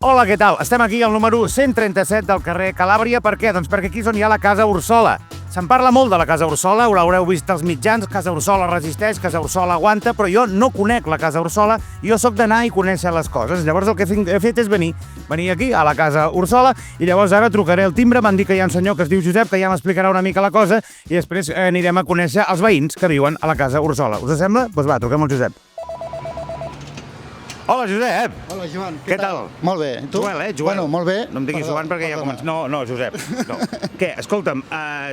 Hola, què tal? Estem aquí al número 137 del carrer Calàbria. Per què? Doncs perquè aquí és on hi ha la Casa Ursola. Se'n parla molt de la Casa Ursola, ho haureu vist als mitjans, Casa Ursola resisteix, Casa Ursola aguanta, però jo no conec la Casa Ursola, jo sóc d'anar i conèixer les coses. Llavors el que he fet és venir aquí a la Casa Ursola i llavors ara trucaré el timbre, m'han dit que hi ha un senyor que es diu Josep, que ja m'explicarà una mica la cosa i després anirem a conèixer els veïns que viuen a la Casa Ursola. Us sembla? Doncs va, truquem al Josep. Hola, Josep. Hola, Joan. Què tal? Molt bé. Tu? Joel, Joel. Bueno, molt bé. No em diguis Joan perquè ja comença. No, Josep. No. Què? Escolta'm,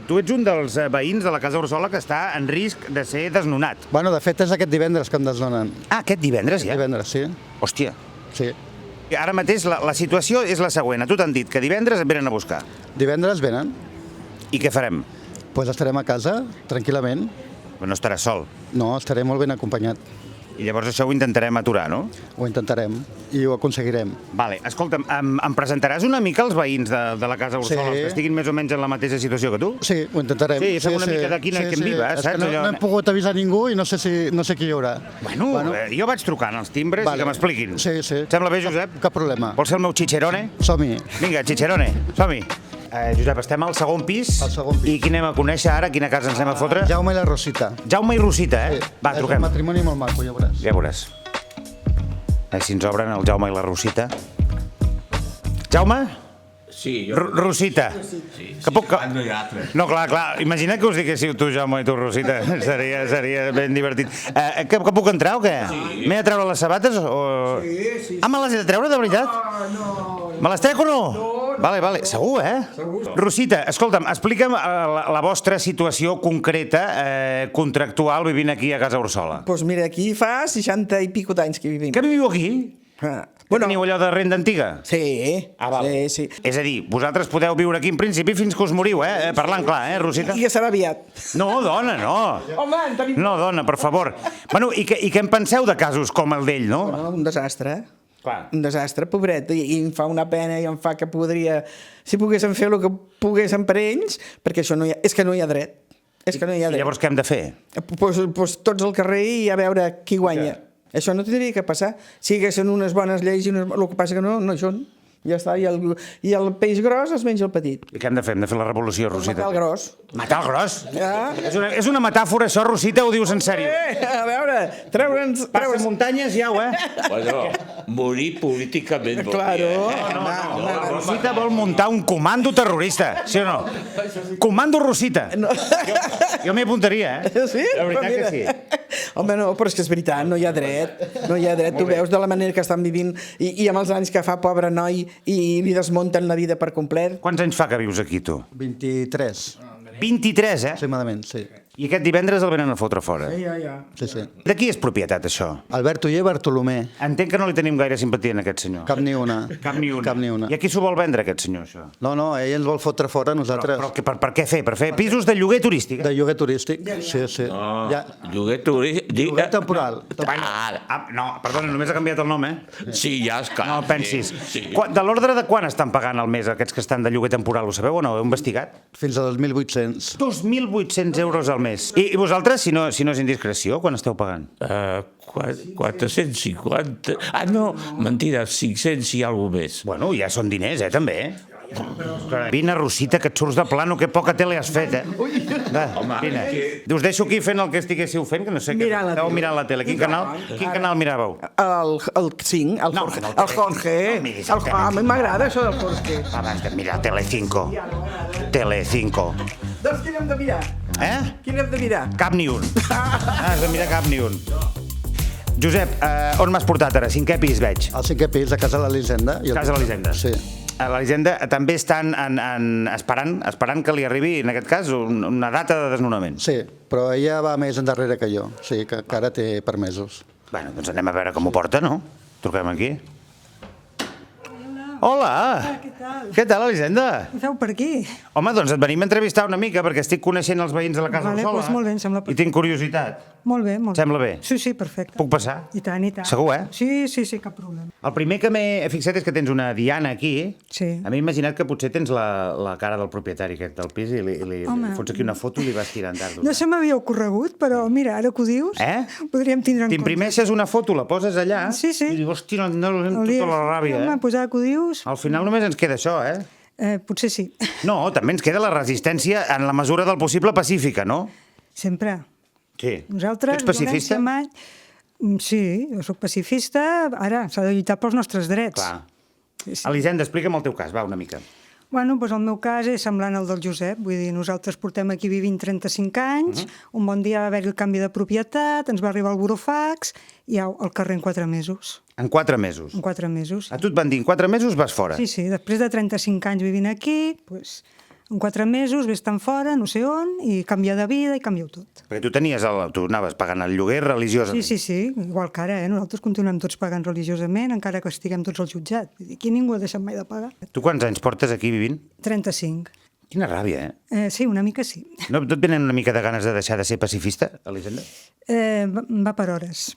tu ets un dels veïns de la Casa Ursola que està en risc de ser desnonat. Bueno, de fet, és aquest divendres que em desnonen. Ah, aquest divendres ja? Divendres, sí. Hòstia. Sí. Ara mateix la situació és la següent. A tu t'han dit que divendres et venen a buscar. Divendres venen. I què farem? Doncs estarem a casa, tranquil·lament. Però no estaràs sol. No, estaré molt ben acompanyat. I llavors això ho intentarem aturar, no? Ho intentarem i ho aconseguirem. Vale. Escolta'm, em presentaràs una mica els veïns de la Casa Ursola, Sí. els que estiguin més o menys en la mateixa situació que tu? Sí, ho intentarem. Sí, fem una mica de quin viva, És saps? que no hem pogut avisar ningú i no sé qui hi haurà. Bueno, jo vaig trucant als timbres i que m'expliquin. Sí. Et sembla bé, Josep? Cap problema. Vols ser el meu chicharone? Som-hi. Vinga, chicharone, som-hi. Josep, estem al segon pis. Al segon pis. I qui anem a conèixer ara? Quina casa ens anem a fotre? Jaume i la Rosita. Jaume i Rosita, Sí. Va, És truquem. un matrimoni molt maco, ja veuràs. Ja veuràs. Si ens obren el Jaume i la Rosita. Jaume? Sí, jo... Rosita. Sí, Que puc... no hi ha altre. No, clar. Imagina que us diguéssiu tu, Jaume, i tu, Rosita. Seria ben divertit. Que puc entrar o què? Sí. M'he de treure les sabates o...? Sí. Ah, me les he de treure, de veritat? No. Me les trec o no? No. Vale. Segur, Segur. Rosita, escolta'm, explica'm la vostra situació concreta, contractual, vivint aquí a Casa Ursola. Doncs mira, aquí fa 60 i pico d'anys que vivim. Que viviu aquí? Bueno, Teniu allò de renda antiga? sí, val. sí. És a dir, vosaltres podeu viure aquí en principi fins que us moriu, parlant clar, Rosita? I que serà aviat. No, dona, no. Home, en tenim... No, dona, per favor. Bueno, i què en penseu de casos com el d'ell, no? Bueno, un desastre, Clar. Un desastre, pobret, i em fa una pena i em fa que podria... Si poguéssim fer el que poguéssim per ells, perquè això és que no hi ha dret. És que no hi ha I dret. llavors què hem de fer? Pues tots al carrer i a veure qui guanya. Això no tindria que passar. Si haguessin unes bones lleis, el que passa que no hi són. Ja està, i el peix gros es menja el petit. I què hem de fer? Hem de fer la revolució, Rosita? Matar el gros. Matar el gros? Ja. És una metàfora, això, Rosita, o ho dius en sèrio? A veure, treure'ns... Passa muntanyes ja, Bueno, morir políticament vol Claro. dir, No, la Rosita vol muntar un comando terrorista, sí o no? Comando Rosita. Jo m'hi apuntaria, Sí? La veritat Però que mira. sí. Home, no, però és que és veritat, no hi ha dret. No hi ha dret, tu veus de la manera que estan vivint i amb els anys que fa, pobre noi, i li desmunten la vida per complet. Quants anys fa que vius aquí, tu? 23, 23, aproximadament, sí. I aquest divendres el venen a fotre fora. Ja. Sí. De qui és propietat, això? Albert Oller Bartolomé. Entenc que no li tenim gaire simpatia en aquest senyor. Cap ni una. Cap ni una. I a qui s'ho vol vendre, aquest senyor, això? No, ell ens vol fotre fora, nosaltres. Però per què fer? Per fer pisos de lloguer turístic? De lloguer turístic. Sí. No, Ja. lloguer turístic... Lloguer temporal. No, perdona, només ha canviat el nom, Sí, ja és clar. No pensis. Sí. De l'ordre de quan estan pagant al mes aquests que estan de lloguer temporal? Ho sabeu o no? Heu investigat? Fins a 2.800. 2.800 euros al mes. I vosaltres, si no és indiscreció, quan esteu pagant? 450... Ah, no, mentida, 500 i alguna més. Bueno, ja són diners, també. Vine, Rosita, que et surts de plano, que poca tele has fet, Va, vine. Us deixo aquí fent el que estiguéssiu fent, que no sé què. Mirant la Esteu tele. mirant la tele. Quin canal miràveu? El 5, el No, Jorge. no, El Jorge. no miris el tele. A mi m'agrada això del Jorge. Abans de mirar Telecinco. Telecinco. Doncs quin hem de mirar? Quin hem de mirar? Cap ni un. Has de mirar cap ni un. Josep, on m'has portat ara? 5è pis, veig. Al 5è pis, a casa de l'Elisenda. Casa de l'Elisenda. Sí. A l'Elisenda també estan esperant que li arribi, en aquest cas, una data de desnonament. Sí, però ella va més endarrere que jo. O sigui, que encara té permesos. Bueno, doncs anem a veure com ho porta, no? Truquem aquí. Hola! Què tal, Elisenda? Què feu per aquí? Home, doncs et venim a entrevistar una mica perquè estic coneixent els veïns de la Casa Vale, Ursola. doncs molt bé, em sembla I tinc curiositat. Molt bé, molt bé. Sembla bé? Sí, sí, perfecte. Puc passar? I tant, i tant. Segur, Sí, sí, sí, cap problema. El primer que m'he fixat és que tens una Diana aquí. Sí. A mi m'he imaginat que potser tens la cara del propietari aquest del pis i li fots aquí una foto i li vas tirant dardos. No se m'havia ocorregut, però mira, ara que ho dius, podríem tindre en compte. T'imprimeixes una foto, la poses allà Sí, sí. i dius, hòstia, no, tota la ràbia, Home, pues ara que ho dius, Al final només ens queda això, potser sí. No, també ens queda la resistència en la mesura del possible pacífica, no? Sempre. Sí. Nosaltres, Ets pacifista? violència mai... Sí, jo sóc pacifista. Ara, s'ha de lluitar pels nostres drets. Clar. Sí, sí. Elisenda, explica'm el teu cas, va, una mica. Bueno, doncs el meu cas és semblant al del Josep. Vull dir, nosaltres portem aquí vivint 35 anys, un bon dia va haver-hi el canvi de propietat, ens va arribar el burofax i au, al carrer en 4 mesos. En 4 mesos. En 4 mesos. A tu et van dir, en 4 mesos vas fora. Sí, sí, després de 35 anys vivint aquí, doncs, en 4 mesos ves tan fora, no sé on, i canviar de vida i canvia tot. Perquè tu anaves pagant el lloguer religiosament. Sí, sí, sí, igual que ara, nosaltres continuem tots pagant religiosament, encara que estiguem tots al jutjat. Vull dir, aquí ningú ha deixat mai de pagar. Tu quants anys portes aquí vivint? 35. Quina ràbia, Sí, una mica sí. No et venen una mica de ganes de deixar de ser pacifista, Elisenda? Va per hores.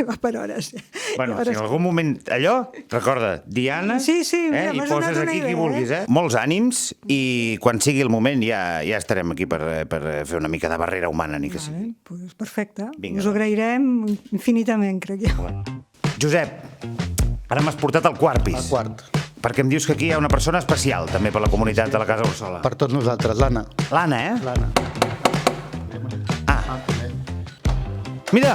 Va per hores. Bueno, si en algun moment allò, recorda, Diana, Sí, sí, mira, i m'has poses donat una aquí qui idea, vulguis, Molts ànims i quan sigui el moment ja estarem aquí per fer una mica de barrera humana, ni que sigui. Pues perfecte. Vinga, Us ho va. agrairem infinitament, crec jo. Josep, ara m'has portat al quart pis. Al quart. Perquè em dius que aquí hi ha una persona especial, també per la comunitat de la Casa Ursola. Per tots nosaltres, l'Anna. L'Anna, L'Anna. Mira!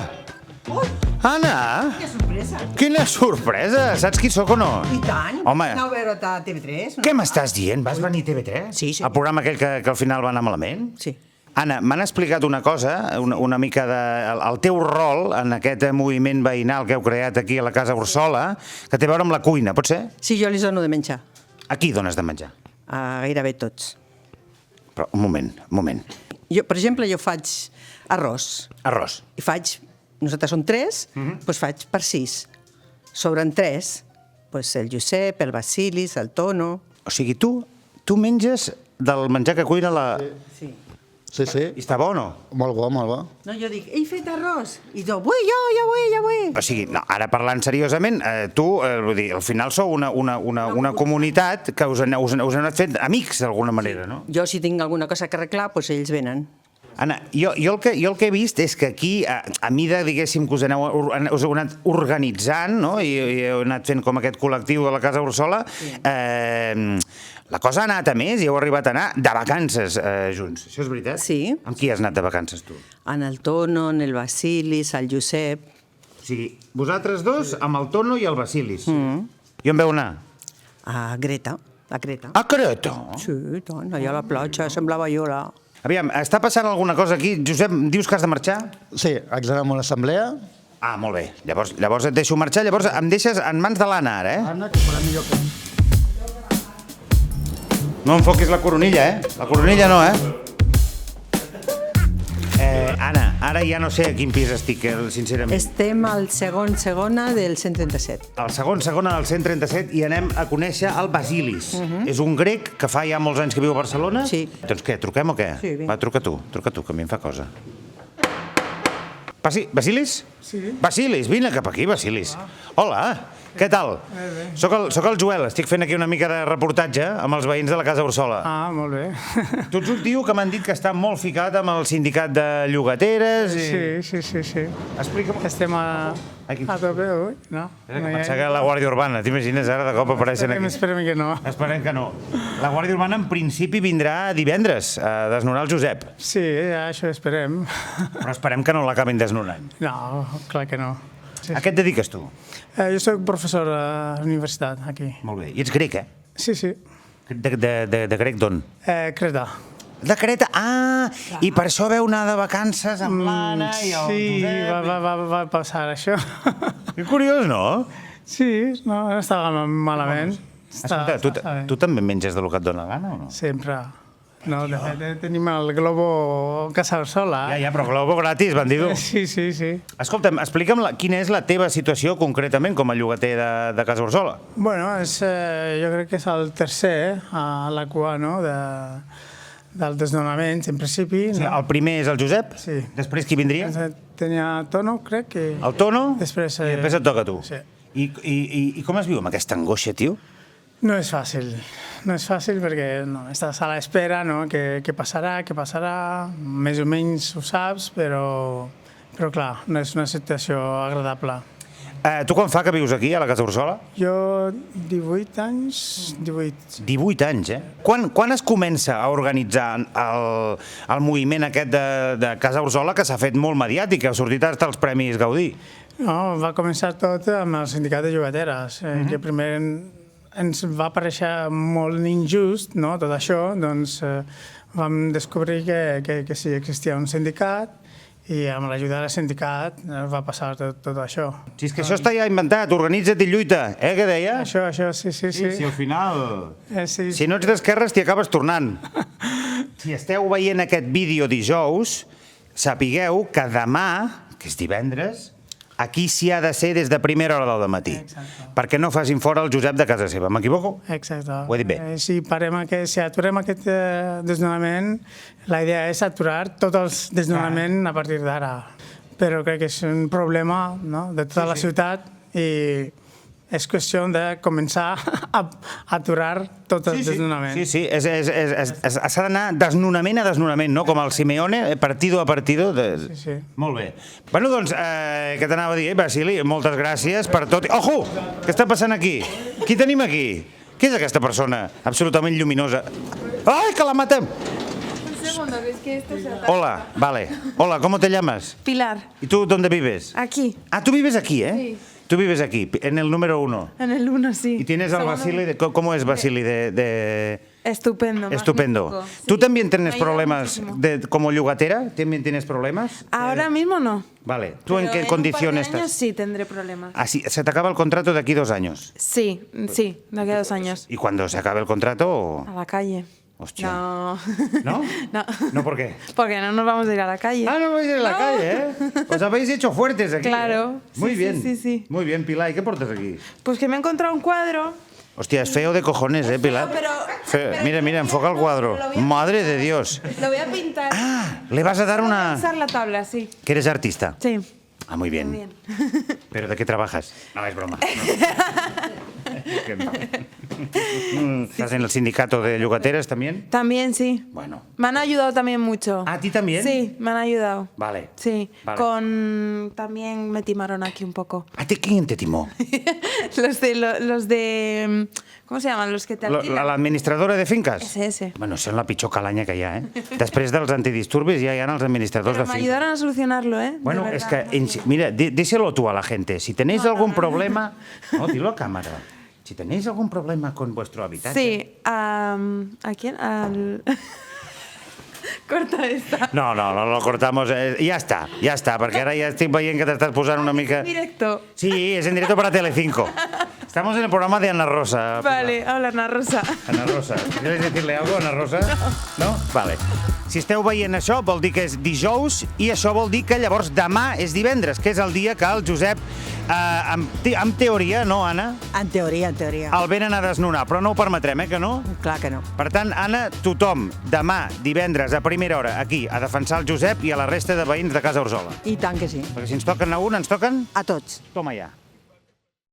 Anna! Quina sorpresa! Quina sorpresa! Saps qui sóc o no? I tant! Home, Anau a veure a TV3. què m'estàs dient? Vas venir a TV3? Sí, sí. El programa aquell que al final va anar malament? Sí. Anna, m'han explicat una cosa, una mica de... El teu rol en aquest moviment veïnal que heu creat aquí a la Casa Ursola, que té a veure amb la cuina, pot ser? Sí, jo li dono de menjar. A qui dones de menjar? A gairebé tots. Però, un moment. Jo, per exemple, jo faig arròs. Arròs. I faig... Nosaltres som 3, doncs faig per 6. Sobren 3, doncs el Josep, el Basilis, el Tono... O sigui, tu menges del menjar que cuina la... Sí. Sí, sí. I està bo o no? Molt bo, molt bo. No, jo dic, he fet arròs. I jo, vull, ja vull. O sigui, no, ara parlant seriosament, tu, vull dir, al final sou una comunitat que us heu anat fent amics d'alguna manera, no? Jo, si tinc alguna cosa que arreglar, doncs ells venen. Anna, jo el que he vist és que aquí, a mida, diguéssim, que us heu anat organitzant, no? I heu anat fent com aquest col·lectiu de la Casa Ursola, la cosa ha anat a més i heu arribat a anar de vacances junts. Això és veritat? Sí. Amb qui has anat de vacances, tu? En el Tono, en el Basilis, el Josep... O sigui, vosaltres dos amb el Tono i el Basilis. I on veu anar? A Greta, a Creta. A Creta. Sí, i tant, allà a la platja, semblava jo la... Aviam, està passant alguna cosa aquí? Josep, dius que has de marxar? Sí, haig d'anar a una assemblea. Ah, molt bé. Llavors et deixo marxar. Llavors em deixes en mans de l'Anna, ara, Anna, que farà millor que... No enfoquis la coronilla, La coronilla no, Anna, ara ja no sé a quin pis estic, sincerament. Estem al segona del 137. Al segona del 137 i anem a conèixer el Basilis. És un grec que fa ja molts anys que viu a Barcelona? Sí. Doncs què, truquem o què? Sí, vinga. Va, truca tu, que a mi em fa cosa. Basilis? Sí. Basilis, vine cap aquí, Basilis. Hola, què tal? Bé. Soc el Joel, estic fent aquí una mica de reportatge amb els veïns de la Casa Ursola. Ah, molt bé. Tu ets un tio que m'han dit que està molt ficat amb el sindicat de llogateres i... Sí. Explica'm... Estem a tope avui, no? Pensar que la Guàrdia Urbana, t'imagines ara de cop apareixen aquí? Esperem que no. Esperem que no. La Guàrdia Urbana en principi vindrà divendres a desnonar el Josep, Sí, això esperem. però esperem que no l'acabin desnonant. No, clar que no. A què et dediques tu? Jo soc professor a la universitat, aquí. Molt bé. I ets grec, Sí. De grec d'on? Creta. De Creta. Ah, i per això veu anar de vacances amb l'Anna i el Sí, Josep. va passar això. Que curiós, no? Sí, no estava malament. Escolta, tu també menges del que et dóna gana o no? Sempre. No, de fet, tenim el Globo Casa Ursola. Ja, però globo gratis, bandido. Sí. Escolta'm, explica'm quina és la teva situació concretament com a llogater de Casa Ursola. Bueno, jo crec que és el tercer a la cua, no?, dels desnonaments, en principi. Sí, No? el primer és el Josep? Sí. Després qui vindria? Tenia Tono, crec que... El Tono? Després, I després et toca a tu. Sí. I com es viu amb aquesta angoixa, tio? No és fàcil perquè no, estàs a l'espera, no? Què passarà, més o menys ho saps, però clar, no és una situació agradable. Tu quan fa que vius aquí, a la Casa Ursola? Jo 18 anys, 18. 18 anys, eh? Quan es comença a organitzar el moviment aquest de Casa Ursola, que s'ha fet molt mediàtic, que ha sortit fins als Premis Gaudí? No, va començar tot amb el sindicat de llogateres, que primer ens va parèixer molt injust, no, tot això, doncs vam descobrir que sí, existia un sindicat i amb l'ajuda del sindicat va passar tot això. Si és que això està ja inventat, organitza't i lluita, que deia? Això, sí. Si al final... Sí. Si no ets d'esquerres, t'hi acabes tornant. Si esteu veient aquest vídeo dijous, sapigueu que demà, que és divendres, aquí s'hi ha de ser des de primera hora del matí, perquè no facin fora el Josep de casa seva. M'equivoco? Exacte. Ho he dit bé. Si aturem aquest desnonament, la idea és aturar tots els desnonaments a partir d'ara. Però crec que és un problema, no?, de tota la ciutat i és qüestió de començar a aturar tots els desnonaments. Sí, s'ha d'anar desnonament a desnonament, no? Com el Simeone, partido a partido. Sí. Molt bé. Bueno, doncs, què t'anava a dir, Basili? Moltes gràcies per tot. Ojo! Què està passant aquí? Qui tenim aquí? Qui és aquesta persona absolutament lluminosa? Ai, que la matem! Un segundo, que es que esto se atasca. Hola, vale. Hola, ¿cómo te llamas? Pilar, ¿Y tú dónde vives? aquí, Ah, tú vives aquí, ¿eh? Sí. Tú vives aquí, en el número 1. en el 1, sí. Y tienes al Segundo- Basili, ¿cómo es Basili? Estupendo. Estupendo. magnífico. ¿Tú Sí, también me tienes ayuda problemas muchísimo. como yugatera? ¿También tienes problemas? Ahora mismo no. Vale. ¿Tú en Pero qué un condición par de años estás? sí tendré problemas. Ah, sí, se te acaba el contrato de aquí 2 años. Sí, de aquí a 2 años. ¿Y cuando se acabe el contrato? A la calle. Hostia. No. ¿No? No. ¿No por qué? Porque no nos vamos a ir a la calle. Ah, no vais a ir a la No. calle, ¿eh? Os habéis hecho fuertes aquí. Claro. ¿eh? Muy Sí, bien. sí. Muy bien, Pilar. ¿Y qué portas aquí? Pues que me he encontrado un cuadro. Hostia, es feo de cojones, Pilar? pero- Mira, enfoca el cuadro. Lo voy a- Madre de Dios. Lo voy a pintar. Ah, le vas a dar Voy a una... usar la tabla, sí. Que eres artista. Sí. Ah, muy bien. Muy bien. ¿Pero de qué trabajas? No, es broma. ¿Estás en el sindicato de yugateras también? También sí. Bueno. Me han ayudado también mucho. ¿A ti también? Sí, me han ayudado. Vale. Sí, Vale. también me timaron aquí un poco. ¿A ti quién te timó? los de ¿cómo se llaman? Los que te alquilan. L'administradora de finques? Ese. Bueno, són la pitjor calanya que hi ha, eh? Després dels antidisturbis ja hi ha els administradors Pero de me finques. ayudaron a solucionarlo, ¿eh? Bueno, De es verdad, que, muy bien. mira, díselo tú a la gente. Si tenéis algún problema... No, dilo a cámara. Si tenéis algún problema con vuestro habitatge... Sí, ¿a quién? Al... Corta esta. No, lo cortamos. Ja està, perquè ara ja estic veient que t'estàs posant una mica... Directo. Sí, es en directo para Telecinco. Estamos en el programa de Ana Rosa. Vale, hola, Ana Rosa. Ana Rosa, ¿quieres decirle algo, Ana Rosa? No? Vale. Si esteu veient això, vol dir que és dijous i això vol dir que llavors demà és divendres, que és el dia que el Josep, en teoria, no, Anna? En teoria, en teoria. El venen a desnonar, però no ho permetrem, que no? Clar que no. Per tant, Anna, tothom, demà, divendres, a primera hora, aquí, a defensar el Josep i a la resta de veïns de Casa Ursola. I tant que sí. Perquè si ens toquen a un, ens toquen... A tots. Toma ja.